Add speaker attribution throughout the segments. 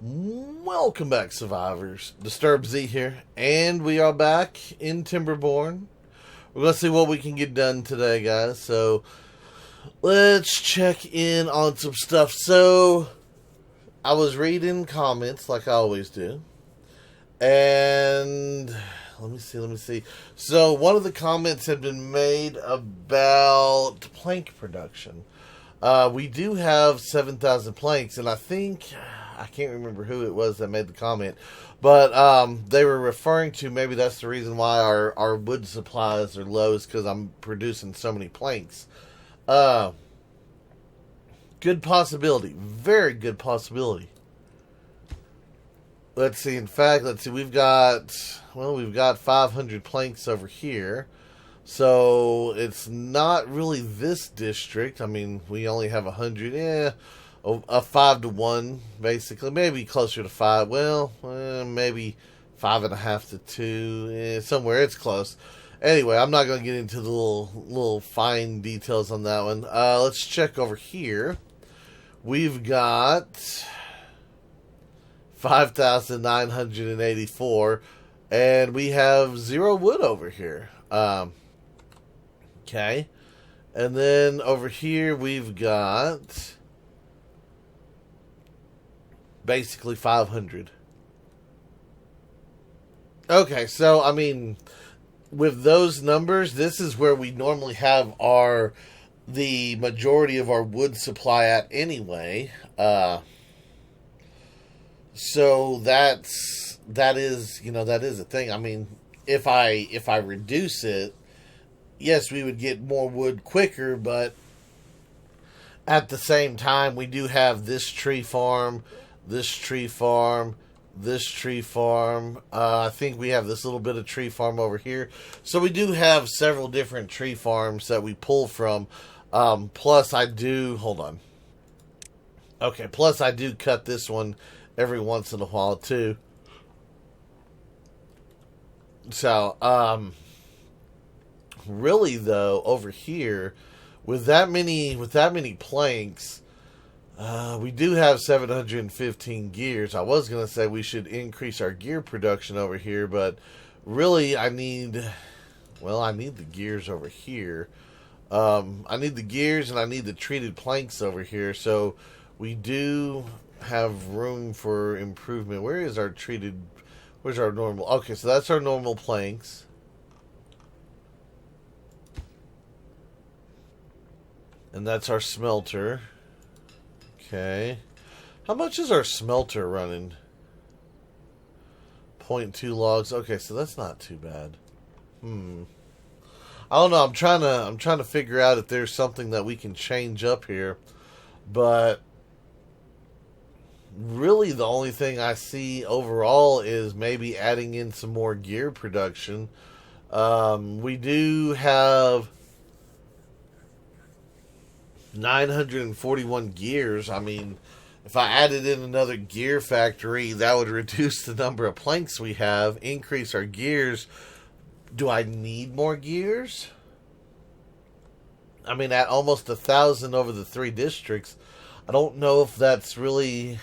Speaker 1: Welcome back, survivors. Disturbed Z here, and we are back in Timberborn. We're going to see what we can get done today, guys. So, let's check in on some stuff. So, I was reading comments like I always do, and let me see. So, one of the comments had been made about plank production. We do have 7,000 planks, and I can't remember who it was that made the comment, but they were referring to maybe that's the reason why our wood supplies are low, is because I'm producing so many planks. Good possibility. Very good possibility. Let's see. We've got 500 planks over here. So it's not really this district. I mean, we only have 100. Yeah, a 5-to-1, basically. Maybe closer to 5. Well, maybe 5.5 to 2. Somewhere it's close. Anyway, I'm not going to get into the little fine details on that one. Let's check over here. We've got 5,984, and we have 0 wood over here. Okay. And then over here we've got basically 500. Okay, so I mean, with those numbers, this is where we normally have the majority of our wood supply at anyway. So that is a thing. I mean, if I reduce it, yes, we would get more wood quicker, but at the same time, we do have this tree farm, this tree farm, this tree farm. I think we have this little bit of tree farm over here. So we do have several different tree farms that we pull from. Plus I do cut this one every once in a while too. So, really though, over here with that many planks, we do have 715 gears. I was going to say we should increase our gear production over here, but really I need the gears over here. I need the gears and I need the treated planks over here. So we do have room for improvement. Where's our normal? Okay, so that's our normal planks. And that's our smelter. Okay. How much is our smelter running? 0.2 logs. Okay, so that's not too bad. I don't know. I'm trying to figure out if there's something that we can change up here. But really the only thing I see overall is maybe adding in some more gear production. We do have 941 gears. I mean, if I added in another gear factory, that would reduce the number of planks we have, increase our gears. Do I need more gears? I mean, at almost 1,000 over the 3 districts, I don't know if that's really...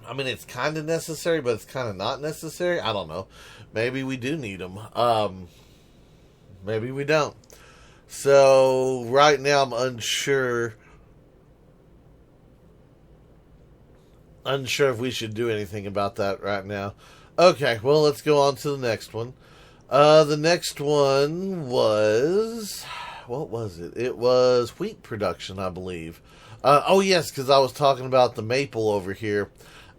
Speaker 1: I mean, it's kind of necessary, but it's kind of not necessary. I don't know. Maybe we do need them. Maybe we don't. So, right now I'm unsure if we should do anything about that right now. Okay, well, let's go on to the next one. The next one was... What was it? It was wheat production, I believe. Oh, yes, because I was talking about the maple over here.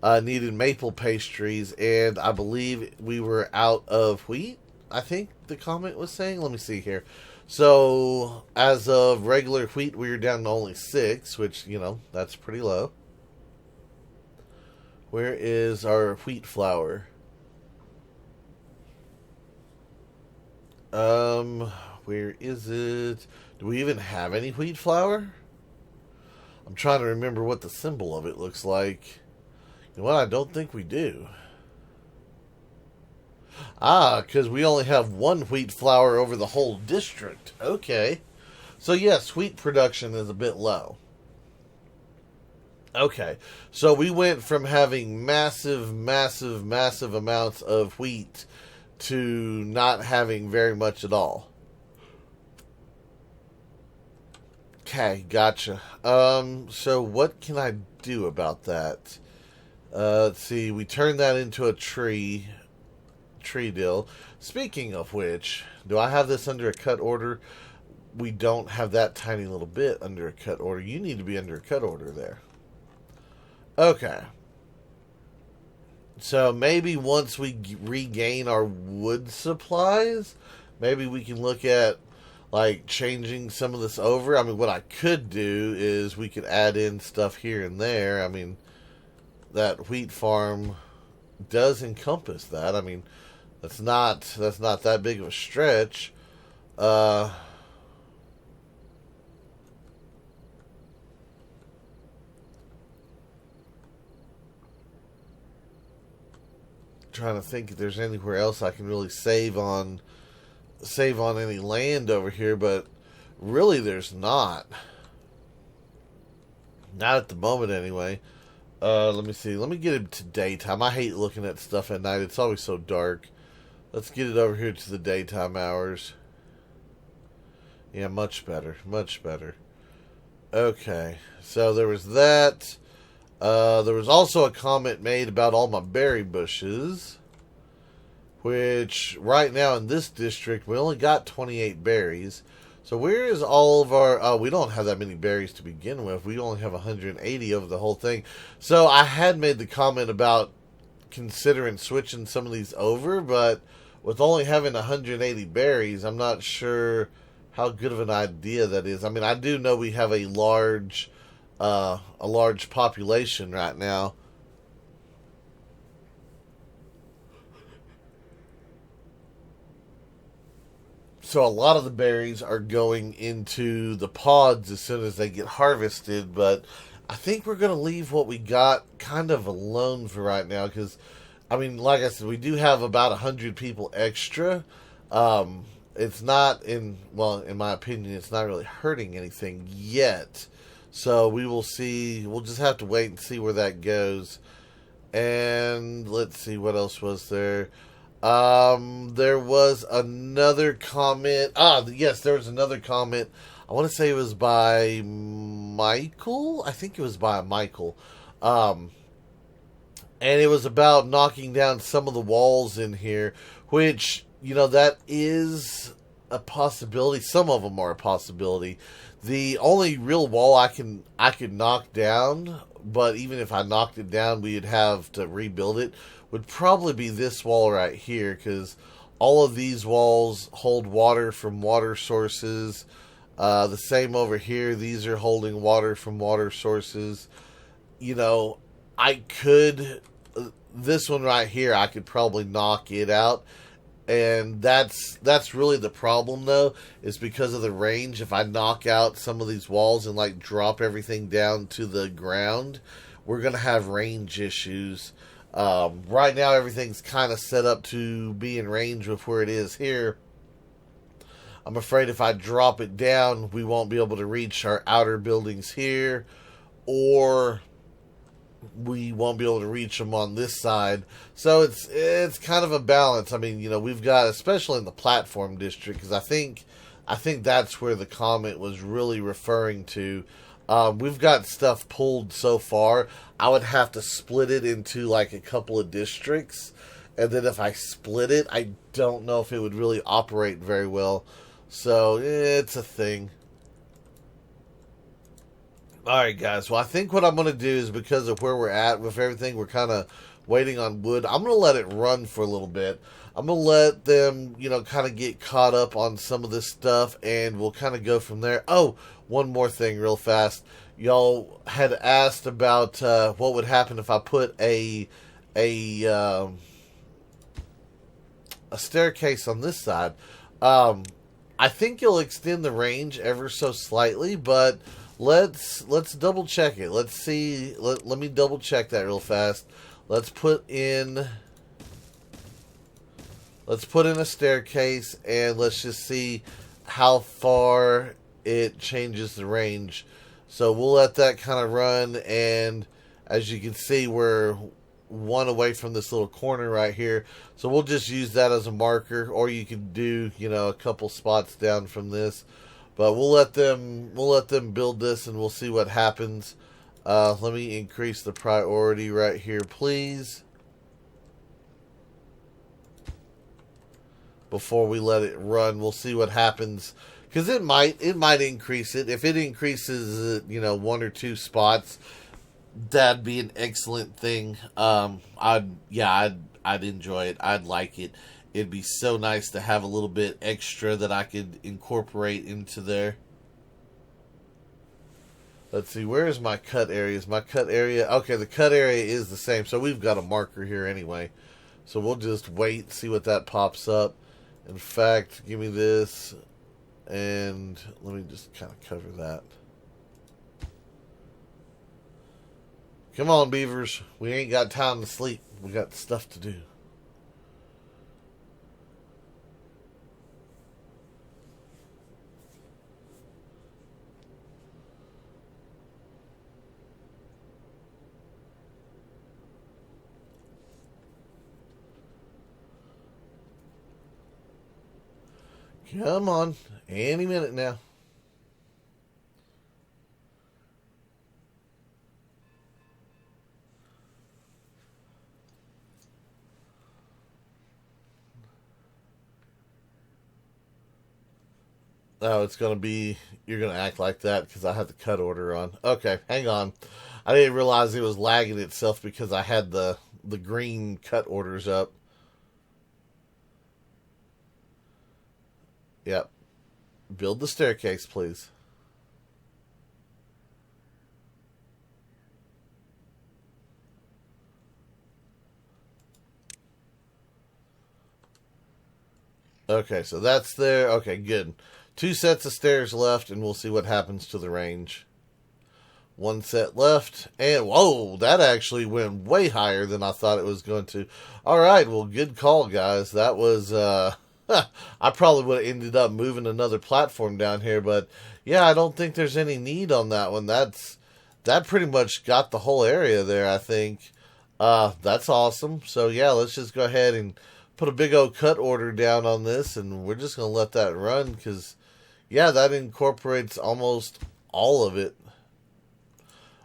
Speaker 1: Needed maple pastries, and I believe we were out of wheat, I think the comment was saying. Let me see here. So, as of regular wheat, we were down to only 6, which, that's pretty low. Where is our wheat flour? Where is it? Do we even have any wheat flour? I'm trying to remember what the symbol of it looks like. You know what? I don't think we do. Because we only have 1 wheat flour over the whole district. Okay. So yes, wheat production is a bit low. Okay, so we went from having massive amounts of wheat to not having very much at all. Okay, gotcha. So what can I do about that? Let's see. We turned that into a tree deal. Speaking of which, do I have this under a cut order? We don't have that tiny little bit under a cut order. You need to be under a cut order there. Okay. So maybe once we regain our wood supplies, maybe we can look at like changing some of this over. I mean, what I could do is we could add in stuff here and there. I mean, that wheat farm does encompass that. I mean, that's not that big of a stretch. Uh, Trying to think if there's anywhere else I can really save on any land over here, but really there's not. Not at the moment anyway. Let me see. Let me get it to daytime. I hate looking at stuff at night. It's always so dark. Let's get it over here to the daytime hours. Yeah, much better. Much better. Okay. So there was that. There was also a comment made about all my berry bushes, which right now in this district we only got 28 berries. So where is all of our... we don't have that many berries to begin with. We only have 180 over the whole thing. So I had made the comment about considering switching some of these over, but with only having 180 berries, I'm not sure how good of an idea that is. I mean, I do know we have a large population right now. So a lot of the berries are going into the pods as soon as they get harvested, but I think we're going to leave what we got kind of alone for right now because, I mean, like I said, we do have about 100 people extra. It's not in my opinion, it's not really hurting anything yet. So we will see. We'll just have to wait and see where that goes. And let's see, what else was there? There was another comment. Yes, there was another comment. I want to say it was by Michael. I think it was by Michael. And it was about knocking down some of the walls in here, which, that is a possibility. Some of them are a possibility. The only real wall I could knock down, but even if I knocked it down, we'd have to rebuild it, would probably be this wall right here, because all of these walls hold water from water sources. The same over here. These are holding water from water sources. I could... This one right here, I could probably knock it out. And that's really the problem, though, is because of the range. If I knock out some of these walls and drop everything down to the ground, we're gonna have range issues. Right now, everything's kind of set up to be in range with where it is here. I'm afraid if I drop it down, we won't be able to reach our outer buildings here, or we won't be able to reach them on this side. So it's kind of a balance. I mean, we've got, especially in the platform district, because I think that's where the comment was really referring to. We've got stuff pulled so far. I would have to split it into a couple of districts, and then if I split it, I don't know if it would really operate very well. So it's a thing. Alright, guys. Well, I think what I'm going to do is, because of where we're at with everything, we're kind of waiting on wood. I'm going to let it run for a little bit. I'm going to let them, kind of get caught up on some of this stuff, and we'll kind of go from there. Oh, one more thing real fast. Y'all had asked about what would happen if I put a staircase on this side. I think you'll extend the range ever so slightly, but... Let's double check it. Let's see. Let me double check that real fast. Let's put in a staircase, and let's just see how far it changes the range. So we'll let that kind of run, and as you can see, we're one away from this little corner right here. So we'll just use that as a marker, or you can do, a couple spots down from this. But we'll let them build this, and we'll see what happens. Let me increase the priority right here, please, before we let it run. We'll see what happens, because it might increase it. If it increases it, 1 or 2 spots, that'd be an excellent thing. I'd enjoy it. I'd like it. It'd be so nice to have a little bit extra that I could incorporate into there. Let's see, where's my cut areas? My cut area, okay, the cut area is the same, so we've got a marker here anyway. So we'll just wait, see what that pops up. In fact, give me this, and let me just kind of cover that. Come on, beavers. We ain't got time to sleep. We got stuff to do. Come on. Any minute now. Oh, it's going to be... You're going to act like that because I had the cut order on. Okay, hang on. I didn't realize it was lagging itself because I had the green cut orders up. Yep. Build the staircase, please. Okay, so that's there. Okay, good. 2 sets of stairs left, and we'll see what happens to the range. 1 set left, and whoa, that actually went way higher than I thought it was going to. All right, well, good call, guys. That was, I probably would have ended up moving another platform down here, but yeah, I don't think there's any need on that one. That pretty much got the whole area there, I think. That's awesome. So yeah, let's just go ahead and put a big old cut order down on this, and we're just going to let that run because, yeah, that incorporates almost all of it.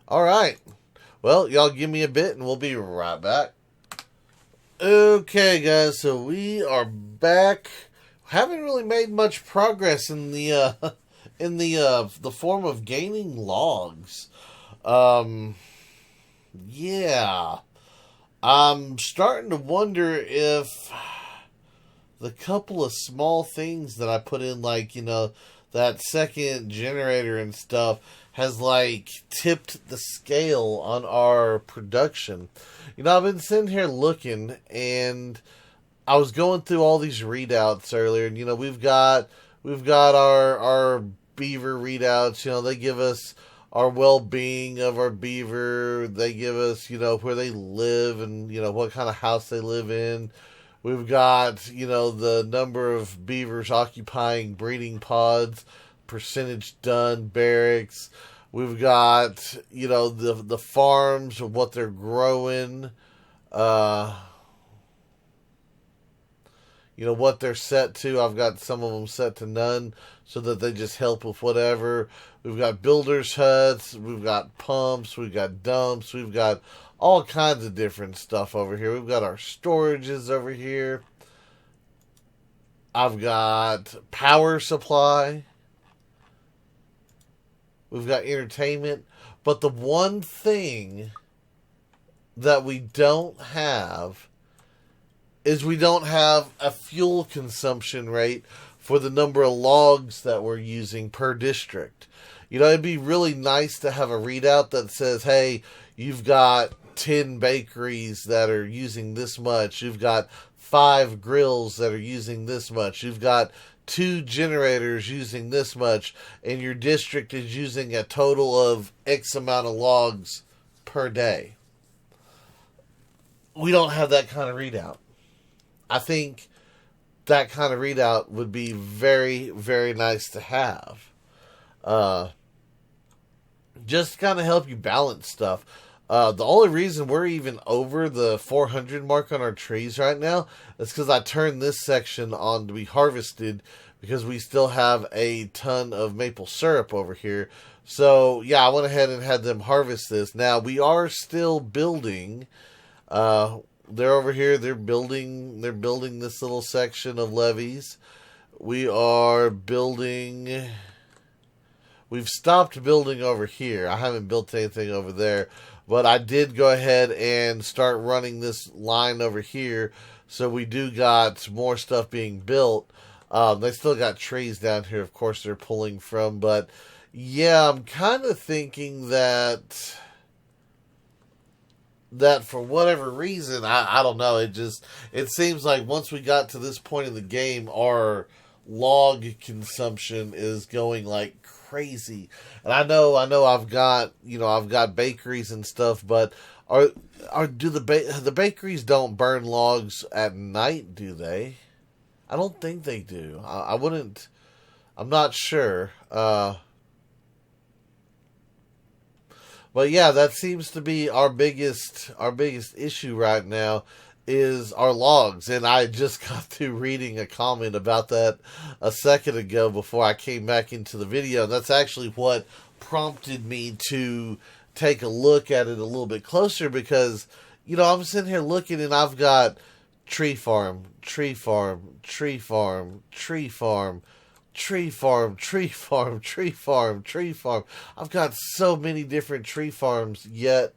Speaker 1: All right. Well, y'all give me a bit, and we'll be right back. Okay, guys, so we are back. Haven't really made much progress in the the form of gaining logs. Yeah. I'm starting to wonder if the couple of small things that I put in, like, that second generator and stuff, has, like, tipped the scale on our production. I've been sitting here looking, and I was going through all these readouts earlier, and, we've got our beaver readouts. They give us our well-being of our beaver. They give us, where they live and, what kind of house they live in. We've got, the number of beavers occupying breeding pods, percentage done, barracks. We've got, the farms of what they're growing, what they're set to. I've got some of them set to none so that they just help with whatever. We've got builders' huts. We've got pumps. We've got dumps. We've got all kinds of different stuff over here. We've got our storages over here. I've got power supply. We've got entertainment. But the one thing that we don't have is we don't have a fuel consumption rate for the number of logs that we're using per district. It'd be really nice to have a readout that says, hey, you've got 10 bakeries that are using this much. You've got 5 grills that are using this much. You've got 2 generators using this much. And your district is using a total of X amount of logs per day. We don't have that kind of readout. I think that kind of readout would be very, very nice to have. just to kind of help you balance stuff. The only reason we're even over the 400 mark on our trees right now is because I turned this section on to be harvested because we still have a ton of maple syrup over here. So, yeah, I went ahead and had them harvest this. Now, we are still building. They're over here. They're building this little section of levees. We are building. We've stopped building over here. I haven't built anything over there. But I did go ahead and start running this line over here. So we do got more stuff being built. They still got trees down here, of course, they're pulling from. But, yeah, I'm kind of thinking that for whatever reason, I don't know, it seems like once we got to this point in the game, our log consumption is going like crazy. And I know I've got bakeries and stuff, but do the bakeries don't burn logs at night, do they? I don't think they do. I wouldn't. I'm not sure. But yeah, that seems to be our biggest issue right now is our logs. And I just got through reading a comment about that a second ago before I came back into the video. And that's actually what prompted me to take a look at it a little bit closer because, I'm sitting here looking and I've got tree farm, tree farm, tree farm, tree farm, tree farm, tree farm, tree farm, tree farm. I've got so many different tree farms, yet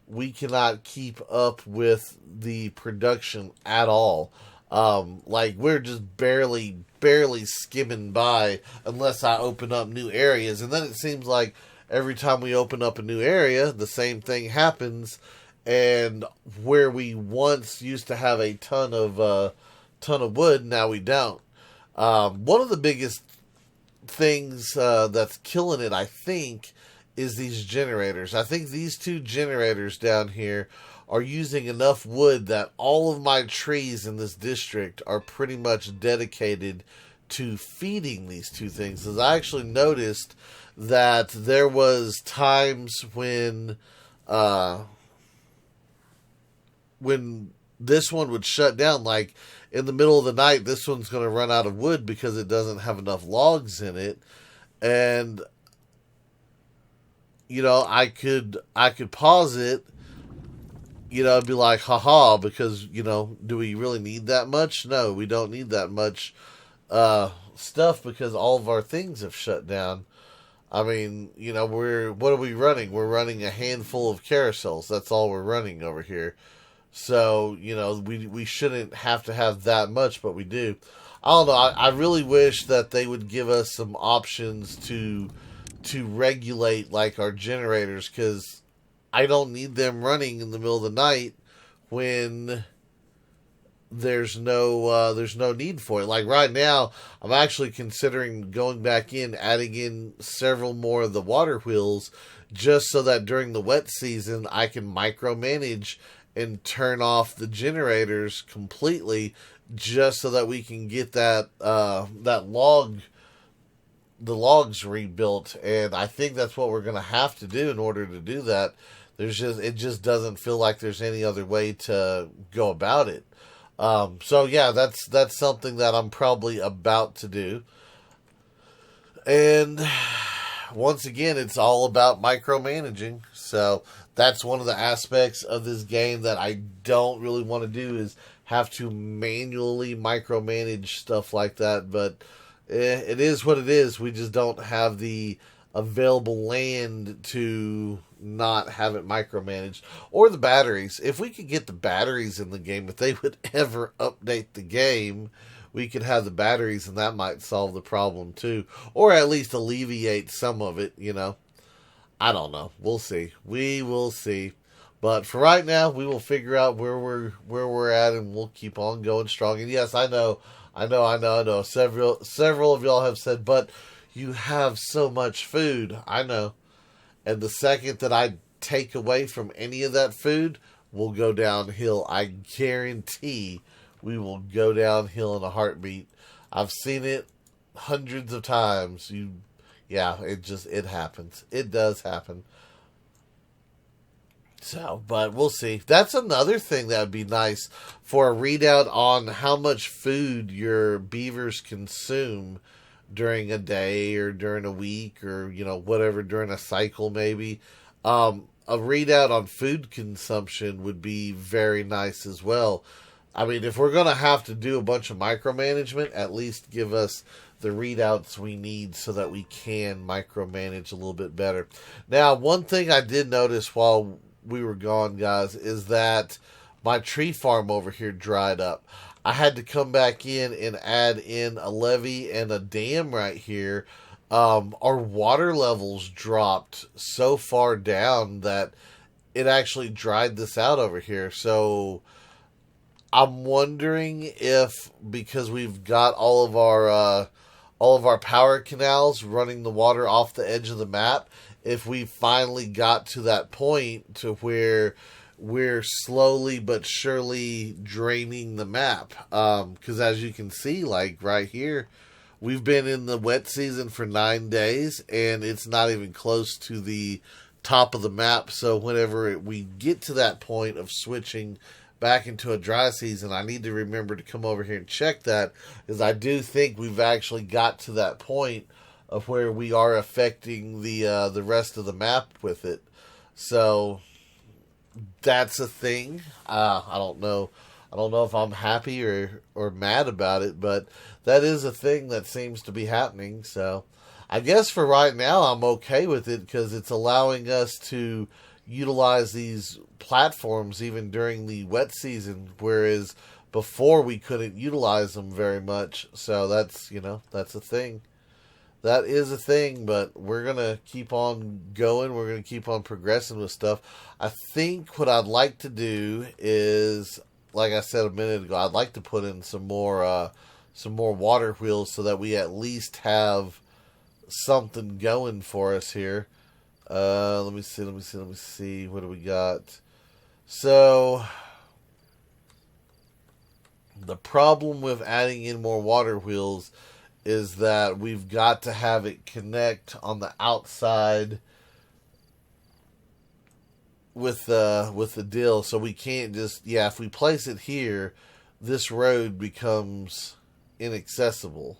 Speaker 1: we cannot keep up with the production at all. Like we're just barely skimming by unless I open up new areas. And then it seems like every time we open up a new area, the same thing happens. And where we once used to have a ton of wood, now we don't. One of the biggest things that's killing it, I think, is these generators. I think these two generators down here are using enough wood that all of my trees in this district are pretty much dedicated to feeding these two things. As I actually noticed that there was times when this one would shut down, like in the middle of the night, this one's going to run out of wood because it doesn't have enough logs in it. And, I could pause it, and be like, haha, because, do we really need that much? No, we don't need that much stuff because all of our things have shut down. I mean, what are we running? We're running a handful of carousels. That's all we're running over here. So, we shouldn't have to have that much, but we do. I don't know. I really wish that they would give us some options to regulate, like, our generators, because I don't need them running in the middle of the night when there's no need for it. Like, right now, I'm actually considering going back in, adding in several more of the water wheels, just so that during the wet season, I can micromanage and turn off the generators completely, just so that we can get the logs rebuilt. And I think that's what we're going to have to do in order to do that. It just doesn't feel like there's any other way to go about it. So yeah, that's something that I'm probably about to do. And once again, it's all about micromanaging. So that's one of the aspects of this game that I don't really want to do, is have to manually micromanage stuff like that. But it is what it is. We just don't have the available land to not have it micromanaged. Or the batteries. If we could get the batteries in the game, if they would ever update the game, we could have the batteries, and that might solve the problem too. Or at least alleviate some of it, I don't know. We'll see. We will see. But for right now, we will figure out where we're at, and we'll keep on going strong. And yes, I know. Several of y'all have said, but you have so much food. I know. And the second that I take away from any of that food, we'll go downhill. I guarantee we will go downhill in a heartbeat. I've seen it hundreds of times. Yeah, it happens. It does happen. So, but we'll see. That's another thing that would be nice for a readout on how much food your beavers consume during a day or during a week or, whatever, during a cycle maybe. A readout on food consumption would be very nice as well. I mean, if we're going to have to do a bunch of micromanagement, at least give us the readouts we need so that we can micromanage a little bit better. Now, one thing I did notice while we were gone, guys, is that my tree farm over here dried up. I had to come back in and add in a levee and a dam right here. Our water levels dropped so far down that it actually dried this out over here. So I'm wondering if, because we've got all of our power canals running the water off the edge of the map, if we finally got to that point to where we're slowly but surely draining the map. Because as you can see, like right here, we've been in the wet season for 9 days, and it's not even close to the top of the map. So whenever we get to that point of switching back into a dry season, I need to remember to come over here and check that, because I do think we've actually got to that point of where we are affecting the rest of the map with it. So that's a thing. I don't know. I don't know if I'm happy or mad about it, but that is a thing that seems to be happening. So I guess for right now, I'm okay with it because it's allowing us to utilize these platforms even during the wet season, whereas before we couldn't utilize them very much. So that's a thing. That is a thing, but we're going to keep on going. We're going to keep on progressing with stuff. I think what I'd like to do is, like I said a minute ago, I'd like to put in some more water wheels so that we at least have something going for us here. Let me see. What do we got? So, the problem with adding in more water wheels is that we've got to have it connect on the outside with the dill. So we can't just, if we place it here, this road becomes inaccessible.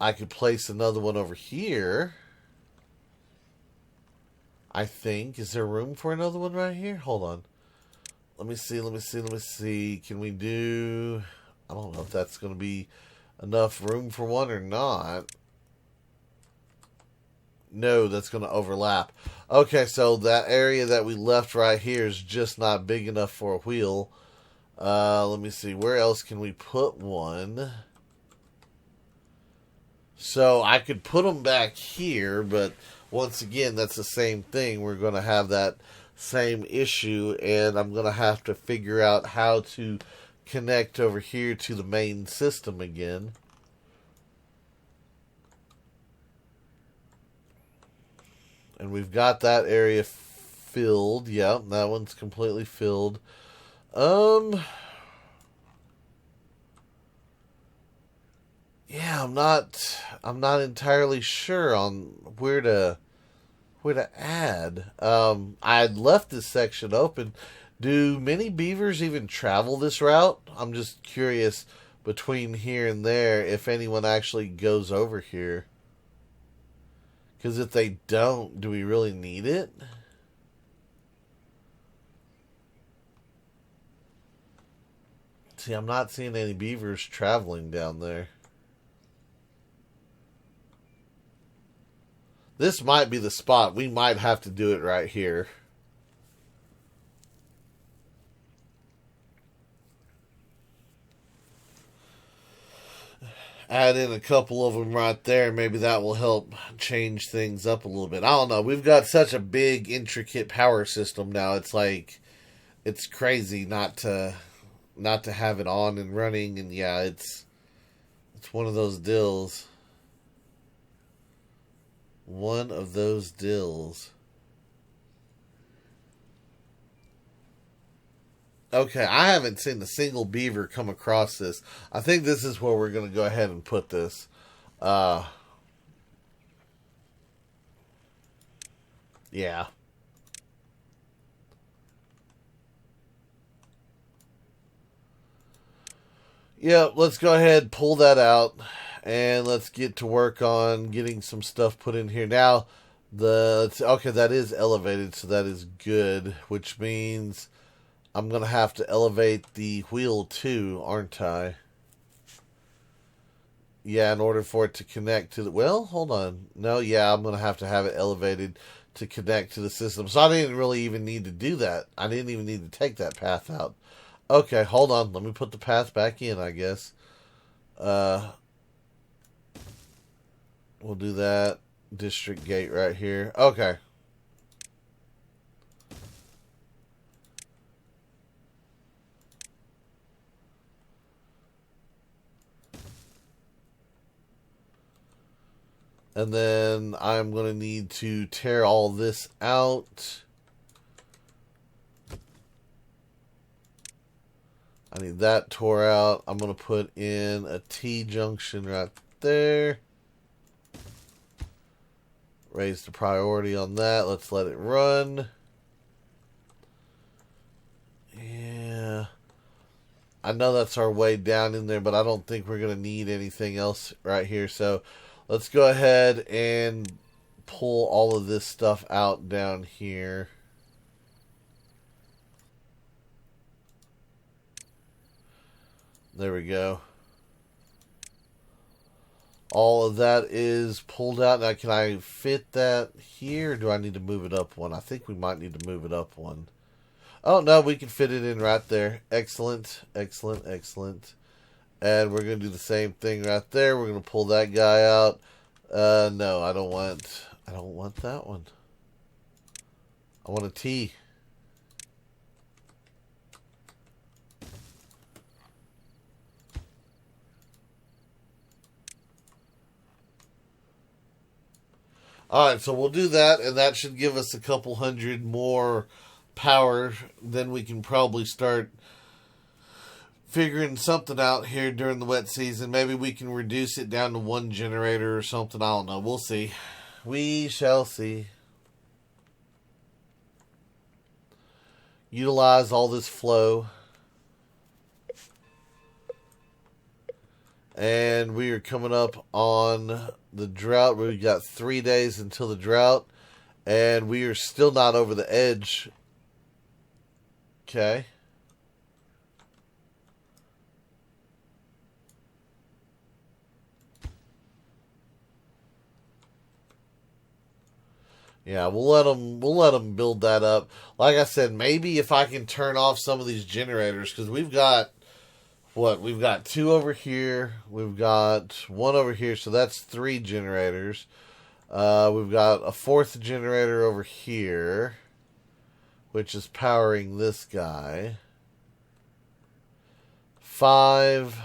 Speaker 1: I could place another one over here. I think. Is there room for another one right here? Hold on. Let me see. Can we do... I don't know if that's going to be enough room for one or not. No, that's going to overlap. Okay, so that area that we left right here is just not big enough for a wheel. Let me see. Where else can we put one? So I could put them back here, but once again, that's the same thing. We're going to have that same issue, and I'm going to have to figure out how to connect over here to the main system again. And we've got that area filled. Yeah, that one's completely filled. Yeah, I'm not entirely sure on where to add. I had left this section open. Do many beavers even travel this route? I'm just curious between here and there if anyone actually goes over here. Because if they don't, do we really need it? See, I'm not seeing any beavers traveling down there. This might be the spot. We might have to do it right here. Add in a couple of them right there. Maybe that will help change things up a little bit. I don't know. We've got such a big, intricate power system now. It's like, it's crazy not to have it on and running. And yeah, it's one of those deals. One of those deals. Okay, I haven't seen a single beaver come across this. I think this is where we're going to go ahead and put this. Uh, yeah. Yeah, let's go ahead, pull that out, and let's get to work on getting some stuff put in here. Now, okay, that is elevated, so that is good, which means I'm going to have to elevate the wheel too, aren't I? Yeah, in order for it to connect to the... Well, hold on. No, yeah, I'm going to have it elevated to connect to the system. So I didn't really even need to do that. I didn't even need to take that path out. Okay, hold on. Let me put the path back in, I guess. We'll do that. District gate right here. Okay. And then I'm going to need to tear all this out. I need that tore out. I'm going to put in a T-junction right there. Raise the priority on that. Let's let it run. Yeah. I know that's our way down in there, but I don't think we're going to need anything else right here. So let's go ahead and pull all of this stuff out down here. There we go. All of that is pulled out. Now, can I fit that here? Or do I need to move it up one? I think we might need to move it up one. Oh, no, we can fit it in right there. Excellent, excellent, excellent. And we're going to do the same thing right there. We're going to pull that guy out. No, I don't want that one. I want a T. Alright, so we'll do that, and that should give us a couple hundred more power. Then we can probably start figuring something out here during the wet season. Maybe we can reduce it down to one generator or something. I don't know. We'll see. We shall see. Utilize all this flow. And we are coming up on the drought. We've got 3 days until the drought. And we are still not over the edge. Okay. Yeah, we'll let them build that up. Like I said, maybe if I can turn off some of these generators, because we've got what? We've got 2 over here. We've got 1 over here, so that's 3 generators. We've got a 4th generator over here, which is powering this guy. 5.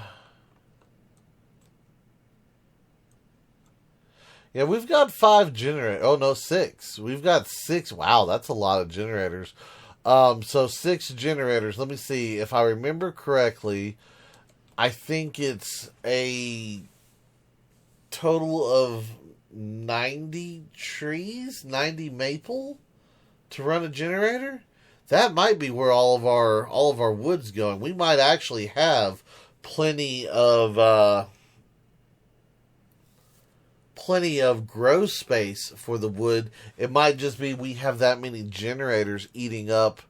Speaker 1: Yeah, we've got 5 generators. Oh, no, 6. We've got 6. Wow, that's a lot of generators. So 6 generators. Let me see. If I remember correctly, I think it's a total of 90 trees, 90 maple to run a generator. That might be where all of our wood's going. We might actually have plenty of grow space for the wood. It might just be we have that many generators eating up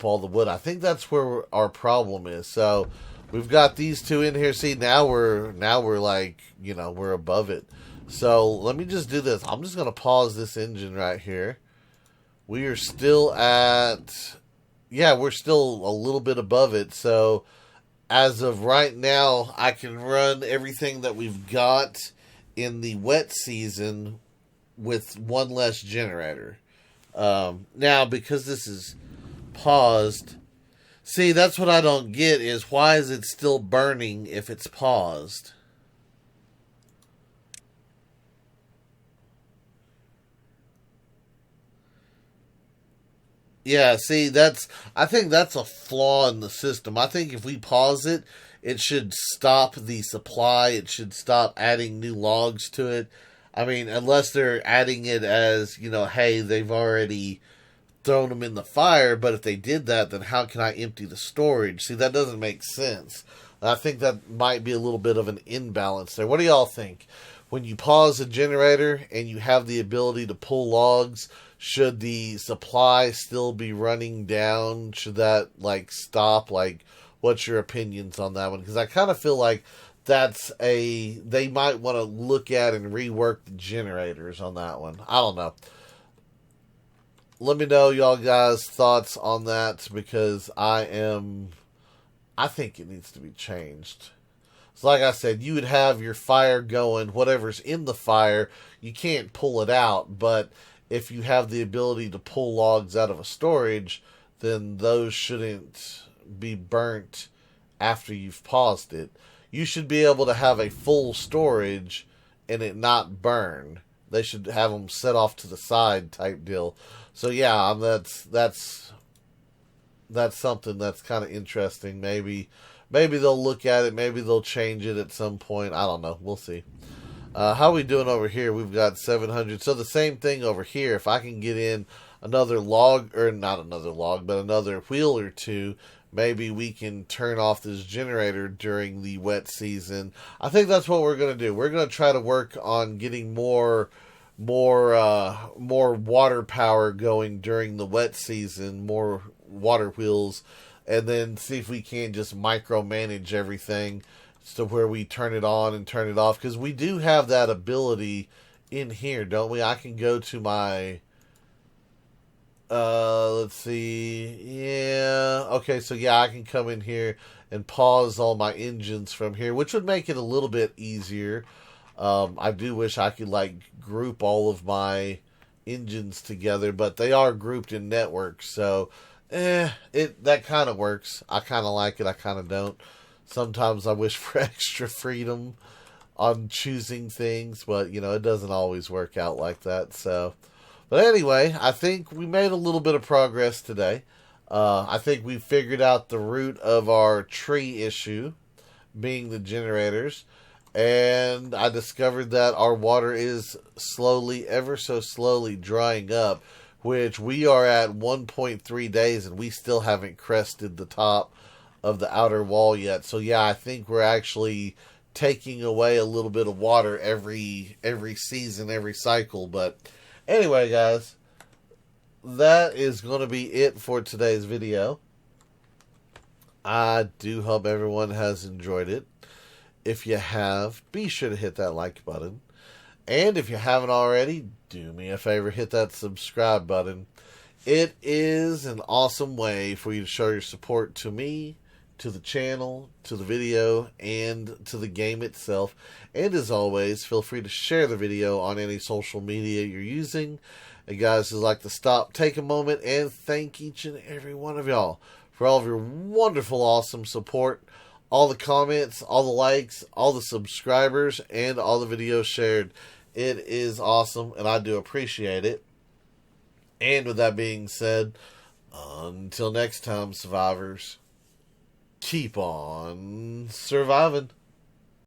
Speaker 1: all the wood. I think that's where our problem is. So we've got these 2 in here. See, now we're like, we're above it. So let me just do this. I'm just going to pause this engine right here. We are still we're still a little bit above it. So as of right now, I can run everything that we've got in the wet season with 1 less generator. Now, because this is paused, see, that's what I don't get is why is it still burning if it's paused? Yeah, see, I think that's a flaw in the system. I think if we pause it, it should stop the supply. It should stop adding new logs to it. I mean, unless they're adding it as, hey, they've already thrown them in the fire, but if they did that, then how can I empty the storage? See, that doesn't make sense. I think that might be a little bit of an imbalance there. What do y'all think? When you pause a generator and you have the ability to pull logs, should the supply still be running down? Should that, stop? What's your opinions on that one? Because I kind of feel like they might want to look at and rework the generators on that one. I don't know. Let me know y'all guys' thoughts on that, because I think it needs to be changed. So like I said, you would have your fire going, whatever's in the fire, you can't pull it out, but if you have the ability to pull logs out of a storage, then those shouldn't be burnt after you've paused it. You should be able to have a full storage and it not burn. They should have them set off to the side type deal. So yeah, that's something that's kind of interesting. Maybe they'll look at it. Maybe they'll change it at some point. I don't know. We'll see. How are we doing over here? We've got 700. So the same thing over here. If I can get in another log, or not another log, but another wheel or two, maybe we can turn off this generator during the wet season. I think that's what we're going to do. We're going to try to work on getting more water power going during the wet season, more water wheels, and then see if we can just micromanage everything to where we turn it on and turn it off, because we do have that ability in here, don't we? I can go to my let's see, yeah, okay, so yeah, I can come in here and pause all my engines from here, which would make it a little bit easier. I do wish I could group all of my engines together, but they are grouped in networks, so that kind of works. I kind of like it, I kind of don't. Sometimes I wish for extra freedom on choosing things, but it doesn't always work out like that. So, but anyway, I think we made a little bit of progress today. I think we figured out the root of our tree issue, being the generators. And I discovered that our water is ever so slowly drying up, which we are at 1.3 days and we still haven't crested the top of the outer wall yet. So yeah, I think we're actually taking away a little bit of water every season, every cycle. But anyway, guys, that is going to be it for today's video. I do hope everyone has enjoyed it. If you have, be sure to hit that like button. And if you haven't already, do me a favor, hit that subscribe button. It is an awesome way for you to show your support to me, to the channel, to the video, and to the game itself. And as always, feel free to share the video on any social media you're using. And guys, I'd like to take a moment and thank each and every one of y'all for all of your wonderful, awesome support. All the comments, all the likes, all the subscribers, and all the videos shared. It is awesome, and I do appreciate it. And with that being said, until next time, survivors, keep on surviving.